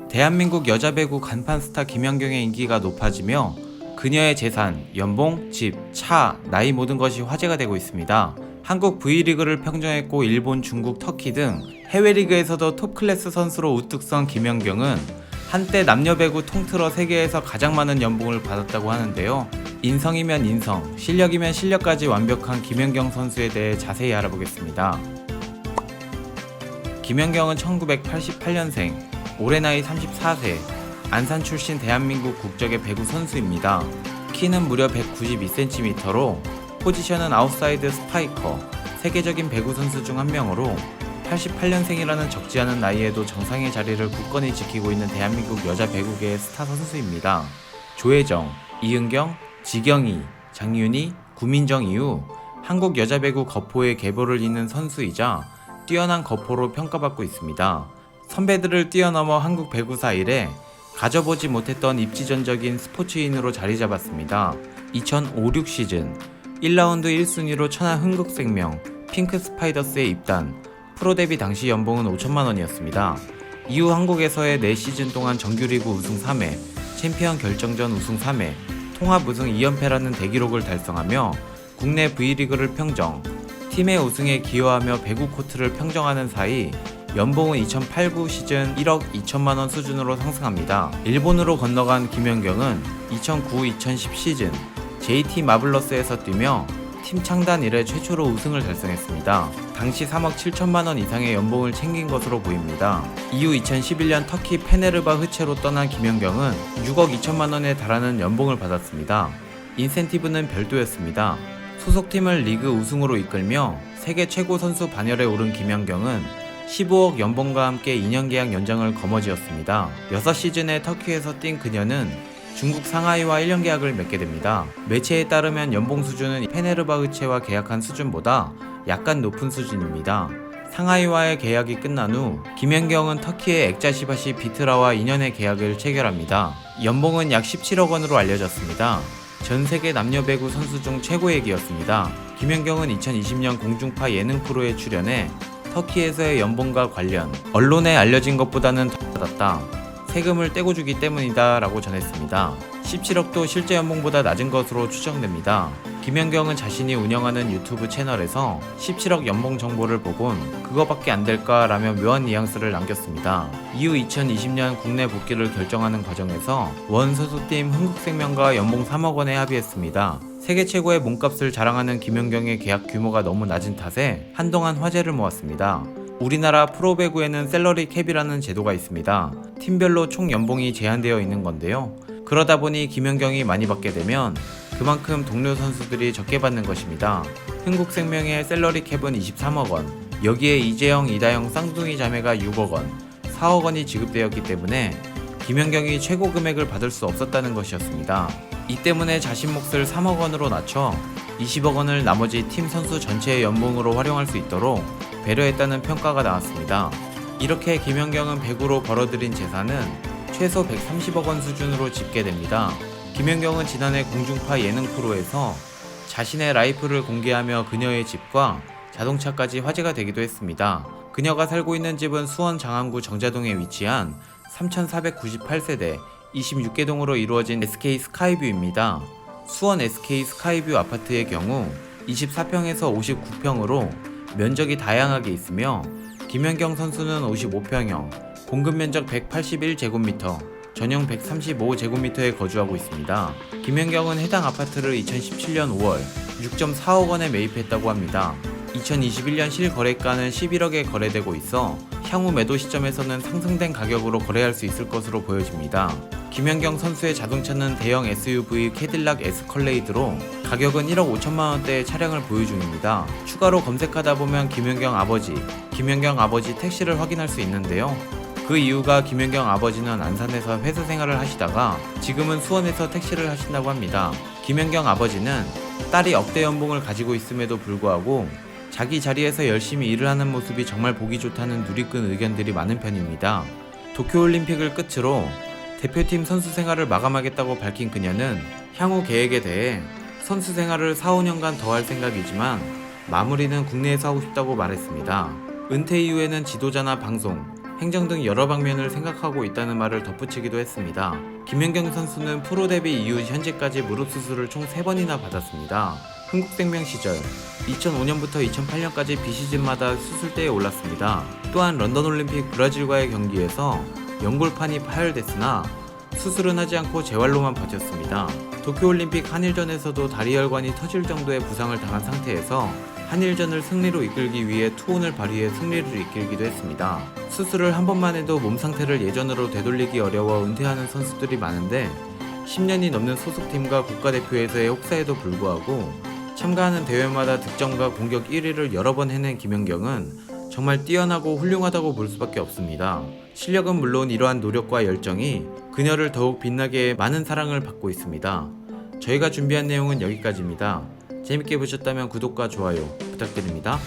대한민국 여자 배구 간판 스타 김연경의 인기가 높아지며 그녀의 재산, 연봉, 집, 차, 나이 모든 것이 화제가 되고 있습니다. 한국 V리그를 평정했고 일본, 중국, 터키 등 해외 리그에서도 톱클래스 선수로 우뚝 선 김연경은 한때 남녀 배구 통틀어 세계에서 가장 많은 연봉을 받았다고 하는데요. 인성이면 인성, 실력이면 실력까지 완벽한 김연경 선수에 대해 자세히 알아보겠습니다. 김연경은 1988년생, 올해 나이 34세, 안산 출신 대한민국 국적의 배구 선수입니다. 키는 무려 192cm로 포지션은 아웃사이드 스파이커, 세계적인 배구 선수 중 한 명으로 88년생이라는 적지 않은 나이에도 정상의 자리를 굳건히 지키고 있는 대한민국 여자 배구계의 스타 선수입니다. 조혜정, 이은경, 지경이, 장윤희, 구민정 이후 한국 여자 배구 거포의 계보를 잇는 선수이자 뛰어난 거포로 평가받고 있습니다. 선배들을 뛰어넘어 한국 배구사 이래 가져보지 못했던 입지전적인 스포츠인으로 자리잡았습니다. 2005-6 시즌 1라운드 1순위로 천안 흥국생명, 핑크 스파이더스에 입단, 프로 데뷔 당시 연봉은 5천만원이었습니다. 이후 한국에서의 4시즌 동안 정규리그 우승 3회, 챔피언 결정전 우승 3회, 통합 우승 2연패라는 대기록을 달성하며 국내 V리그를 평정, 팀의 우승에 기여하며 배구 코트를 평정하는 사이 연봉은 2008-9 시즌 1억 2천만원 수준으로 상승합니다. 일본으로 건너간 김연경은 2009-2010 시즌 JT 마블러스에서 뛰며 팀 창단 이래 최초로 우승을 달성했습니다. 당시 3억 7천만원 이상의 연봉을 챙긴 것으로 보입니다. 이후 2011년 터키 페네르바 흐체로 떠난 김연경은 6억 2천만원에 달하는 연봉을 받았습니다. 인센티브는 별도였습니다. 소속팀을 리그 우승으로 이끌며 세계 최고 선수 반열에 오른 김연경은 15억 연봉과 함께 2년 계약 연장을 거머쥐었습니다. 6시즌에 터키에서 뛴 그녀는 중국 상하이와 1년 계약을 맺게 됩니다. 매체에 따르면 연봉 수준은 페네르바흐체와 계약한 수준보다 약간 높은 수준입니다. 상하이와의 계약이 끝난 후 김연경은 터키의 엑자시바시 비트라와 2년의 계약을 체결합니다. 연봉은 약 17억 원으로 알려졌습니다. 전 세계 남녀 배구 선수 중 최고액이었습니다. 김연경은 2020년 공중파 예능 프로에 출연해 터키에서의 연봉과 관련, 언론에 알려진 것보다는 더 받았다, 세금을 떼고 주기 때문이다 라고 전했습니다. 17억도 실제 연봉보다 낮은 것으로 추정됩니다. 김연경은 자신이 운영하는 유튜브 채널에서 17억 연봉 정보를 보곤 그거밖에 안 될까 라며 묘한 뉘앙스를 남겼습니다. 이후 2020년 국내 복귀를 결정하는 과정에서 원 소속팀 흥국생명과 연봉 3억 원에 합의했습니다. 세계 최고의 몸값을 자랑하는 김연경의 계약 규모가 너무 낮은 탓에 한동안 화제를 모았습니다. 우리나라 프로배구에는 셀러리 캡이라는 제도가 있습니다. 팀별로 총 연봉이 제한되어 있는 건데요. 그러다 보니 김연경이 많이 받게 되면 그만큼 동료 선수들이 적게 받는 것입니다. 흥국생명의 셀러리 캡은 23억 원, 여기에 이재영, 이다영 쌍둥이 자매가 6억 원, 4억 원이 지급되었기 때문에 김연경이 최고 금액을 받을 수 없었다는 것이었습니다. 이 때문에 자신 몫을 3억 원으로 낮춰 20억 원을 나머지 팀 선수 전체의 연봉으로 활용할 수 있도록 배려했다는 평가가 나왔습니다. 이렇게 김연경은 배구로 벌어들인 재산은 최소 130억 원 수준으로 집계됩니다. 김연경은 지난해 공중파 예능 프로에서 자신의 라이프를 공개하며 그녀의 집과 자동차까지 화제가 되기도 했습니다. 그녀가 살고 있는 집은 수원 장안구 정자동에 위치한 3498세대 26개 동으로 이루어진 SK 스카이뷰입니다. 수원 SK 스카이뷰 아파트의 경우 24평에서 59평으로 면적이 다양하게 있으며 김연경 선수는 55평형, 공급 면적 181제곱미터, 전용 135제곱미터에 거주하고 있습니다. 김연경은 해당 아파트를 2017년 5월 6.4억 원에 매입했다고 합니다. 2021년 실거래가는 11억에 거래되고 있어 향후 매도 시점에서는 상승된 가격으로 거래할 수 있을 것으로 보여집니다. 김연경 선수의 자동차는 대형 SUV 캐딜락 에스컬레이드로 가격은 1억 5천만 원대의 차량을 보유 중입니다. 추가로 검색하다 보면 김연경 아버지 택시를 확인할 수 있는데요. 그 이유가 김연경 아버지는 안산에서 회사 생활을 하시다가 지금은 수원에서 택시를 하신다고 합니다. 김연경 아버지는 딸이 억대 연봉을 가지고 있음에도 불구하고 자기 자리에서 열심히 일을 하는 모습이 정말 보기 좋다는 누리꾼 의견들이 많은 편입니다. 도쿄올림픽을 끝으로 대표팀 선수 생활을 마감하겠다고 밝힌 그녀는 향후 계획에 대해 선수 생활을 4-5년간 더 할 생각이지만 마무리는 국내에서 하고 싶다고 말했습니다. 은퇴 이후에는 지도자나 방송, 행정 등 여러 방면을 생각하고 있다는 말을 덧붙이기도 했습니다. 김연경 선수는 프로 데뷔 이후 현재까지 무릎 수술을 총 3번이나 받았습니다. 흥국생명 시절 2005년부터 2008년까지 비시즌마다 수술대에 올랐습니다. 또한 런던 올림픽 브라질과의 경기에서 연골판이 파열됐으나 수술은 하지 않고 재활로만 버텼습니다. 도쿄올림픽 한일전에서도 다리혈관이 터질 정도의 부상을 당한 상태에서 한일전을 승리로 이끌기 위해 투혼을 발휘해 승리를 이끌기도 했습니다. 수술을 한 번만 해도 몸 상태를 예전으로 되돌리기 어려워 은퇴하는 선수들이 많은데 10년이 넘는 소속팀과 국가대표에서의 혹사에도 불구하고 참가하는 대회마다 득점과 공격 1위를 여러 번 해낸 김연경은 정말 뛰어나고 훌륭하다고 볼 수밖에 없습니다. 실력은 물론 이러한 노력과 열정이 그녀를 더욱 빛나게 많은 사랑을 받고 있습니다. 저희가 준비한 내용은 여기까지입니다. 재밌게 보셨다면 구독과 좋아요 부탁드립니다.